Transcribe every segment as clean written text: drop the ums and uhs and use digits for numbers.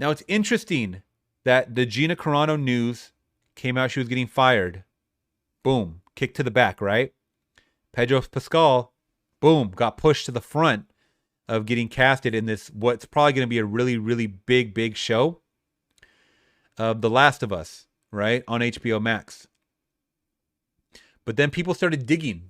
Now, it's interesting that the Gina Carano news came out she was getting fired. Boom, kick to the back, right? Pedro Pascal, boom, got pushed to the front of getting casted in this, what's probably going to be a really, really big show of The Last of Us, right? On HBO Max. But then people started digging.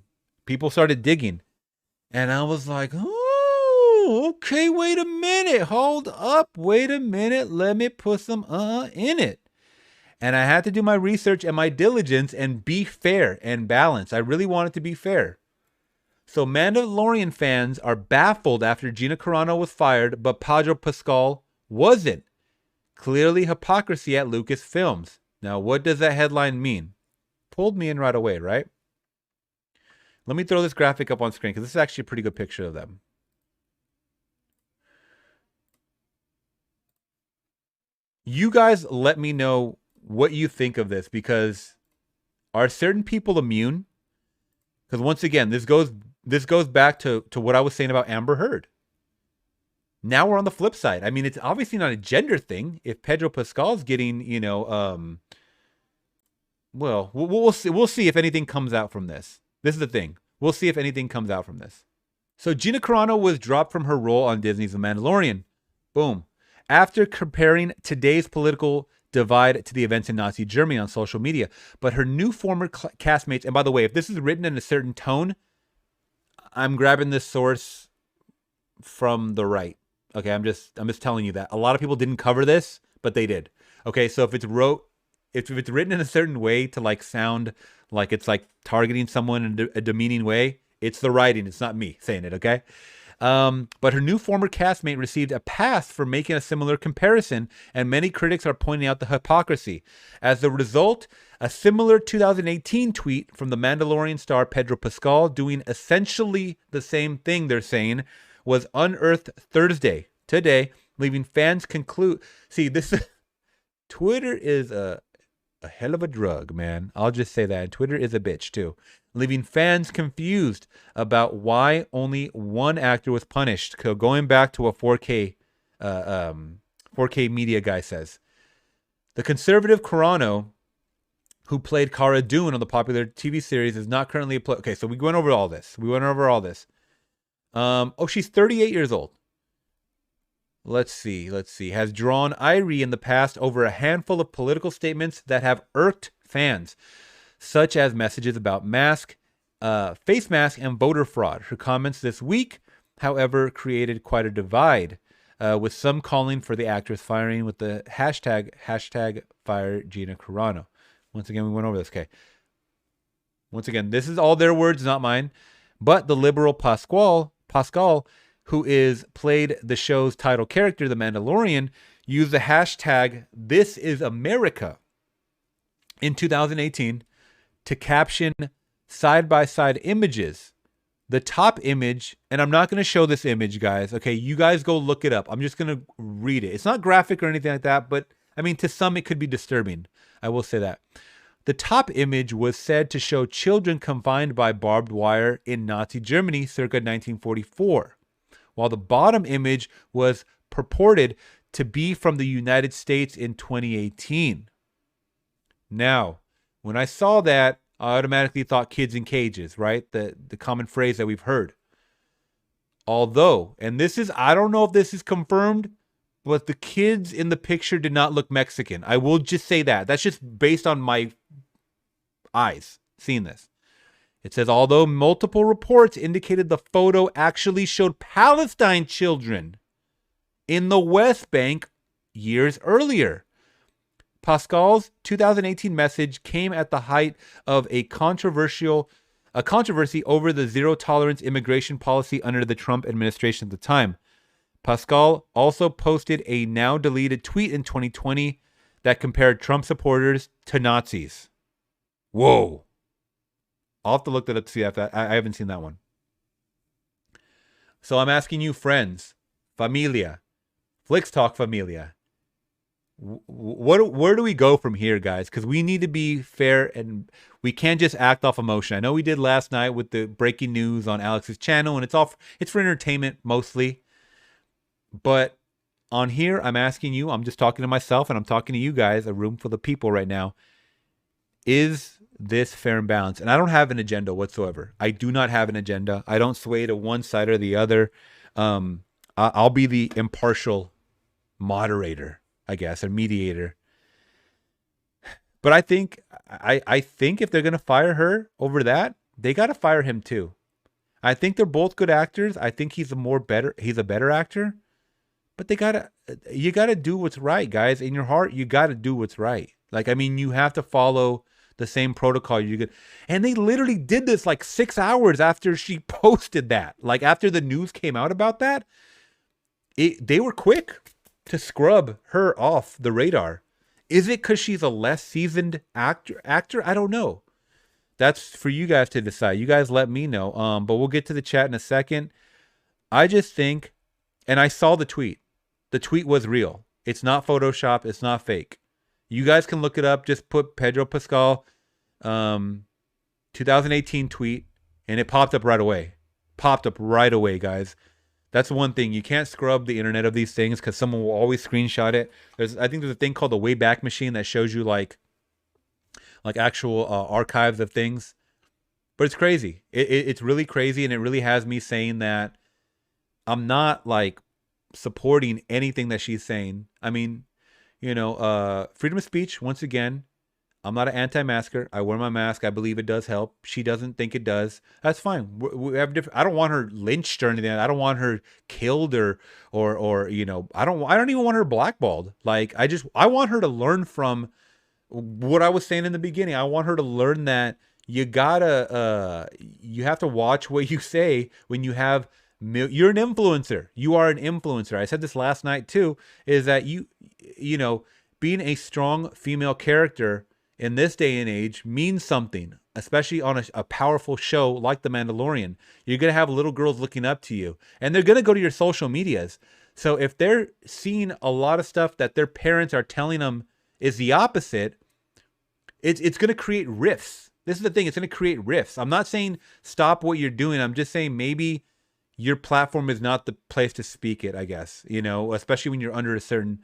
And I was like, oh, okay, wait a minute. Hold up. Wait a minute. Let me put some in it. And I had to do my research and my diligence and be fair and balanced. I really wanted to be fair. So Mandalorian fans are baffled after Gina Carano was fired, but Pedro Pascal wasn't. Clearly hypocrisy at Lucasfilms. Now, what does that headline mean? Pulled me in right away, right? Let me throw this graphic up on screen because this is actually a pretty good picture of them. You guys let me know what you think of this, because are certain people immune? Because once again, this goes back to what I was saying about Amber Heard. Now we're on the flip side. I mean, it's obviously not a gender thing. If Pedro Pascal's getting, well, we'll see. We'll see if anything comes out from this. This is the thing. We'll see if anything comes out from this. So Gina Carano was dropped from her role on Disney's The Mandalorian. Boom. After comparing today's political divide to the events in Nazi Germany on social media. But her new former castmates, and by the way, if this is written in a certain tone, I'm grabbing this source from the right. Okay, I'm just telling you that. A lot of people didn't cover this, but they did. Okay, so if it's written in a certain way to like sound like it's like targeting someone in a demeaning way, it's the writing. It's not me saying it, okay? But her new former castmate received a pass for making a similar comparison, and many critics are pointing out the hypocrisy. As a result, a similar 2018 tweet from the Mandalorian star Pedro Pascal doing essentially the same thing, they're saying, was unearthed Thursday, today, leaving fans conclude. See, Twitter is a hell of a drug, man. I'll just say that. And Twitter is a bitch, too. Leaving fans confused about why only one actor was punished. Going back to what 4K media guy says. The conservative Carano, who played Cara Dune on the popular TV series, is not currently okay, so we went over all this. She's 38 years old. Let's see. Has drawn ire in the past over a handful of political statements that have irked fans, such as messages about face mask, and voter fraud. Her comments this week, however, created quite a divide, with some calling for the actress firing with the hashtag fire Gina Carano. Once again, we went over this. Okay. Once again, this is all their words, not mine. But the liberal Pascal, who played the show's title character, the Mandalorian, used the hashtag This Is America in 2018 to caption side-by-side images. The top image, and I'm not going to show this image, guys. Okay, you guys go look it up. I'm just going to read it. It's not graphic or anything like that, but I mean, to some it could be disturbing. I will say that. The top image was said to show children confined by barbed wire in Nazi Germany circa 1944, while the bottom image was purported to be from the United States in 2018. Now, when I saw that, I automatically thought kids in cages, right? The common phrase that we've heard. Although, and this is, I don't know if this is confirmed, but the kids in the picture did not look Mexican. I will just say that. That's just based on my eyes seeing this. It says, although multiple reports indicated the photo actually showed Palestine children in the West Bank years earlier. Pascal's 2018 message came at the height of a controversy over the zero-tolerance immigration policy under the Trump administration at the time. Pascal also posted a now-deleted tweet in 2020 that compared Trump supporters to Nazis. Whoa. I'll have to look that up to see if I haven't seen that one. So I'm asking you, friends, familia, Flix Talk familia, where do we go from here, guys? Because we need to be fair and we can't just act off emotion. I know we did last night with the breaking news on Alex's channel, and it's for entertainment mostly. But on here, I'm asking you, I'm just talking to myself and I'm talking to you guys, a room full of people right now. Is this fair and balanced? And I don't have an agenda whatsoever. I do not have an agenda. I don't sway to one side or the other. I'll be the impartial moderator, I guess, a mediator. But I think if they're gonna fire her over that, they gotta fire him too. I think they're both good actors. I think he's a better actor. But you gotta do what's right, guys. In your heart, you gotta do what's right. Like, I mean, you have to follow the same protocol you get. And they literally did this like 6 hours after she posted that. Like, after the news came out about that, they were quick to scrub her off the radar. Is it because she's a less seasoned actor? I don't know. That's for you guys to decide. You guys let me know. But we'll get to the chat in a second. I just think, and I saw the tweet. The tweet was real. It's not Photoshop. It's not fake. You guys can look it up. Just put Pedro Pascal 2018 tweet, and it popped up right away. Popped up right away, guys. That's one thing. You can't scrub the internet of these things because someone will always screenshot it. I think there's a thing called the Wayback Machine that shows you like actual archives of things. But it's crazy. It's really crazy, and it really has me saying that I'm not like supporting anything that she's saying. I mean, freedom of speech, once again, I'm not an anti-masker. I wear my mask. I believe it does help. She doesn't think it does. That's fine. We have different. I don't want her lynched or anything. I don't want her killed or I don't even want her blackballed. Like, I want her to learn from what I was saying in the beginning. I want her to learn that you have to watch what you say when you have. You're an influencer. You are an influencer. I said this last night too, is that being a strong female character in this day and age means something, especially on a powerful show like The Mandalorian. You're going to have little girls looking up to you, and they're going to go to your social medias. So if they're seeing a lot of stuff that their parents are telling them is the opposite, it's going to create rifts. This is the thing. It's going to create rifts. I'm not saying stop what you're doing. I'm just saying maybe your platform is not the place to speak it, I guess, especially when you're under a certain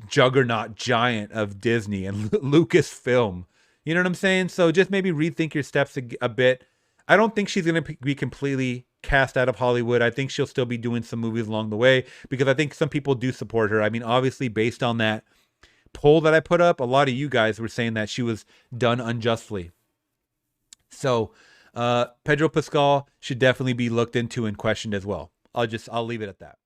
juggernaut giant of Disney and Lucasfilm. You know what I'm saying? So just maybe rethink your steps a bit. I don't think she's going to be completely cast out of Hollywood. I think she'll still be doing some movies along the way because I think some people do support her. I mean, obviously, based on that poll that I put up, a lot of you guys were saying that she was done unjustly. So Pedro Pascal should definitely be looked into and questioned as well. I'll leave it at that.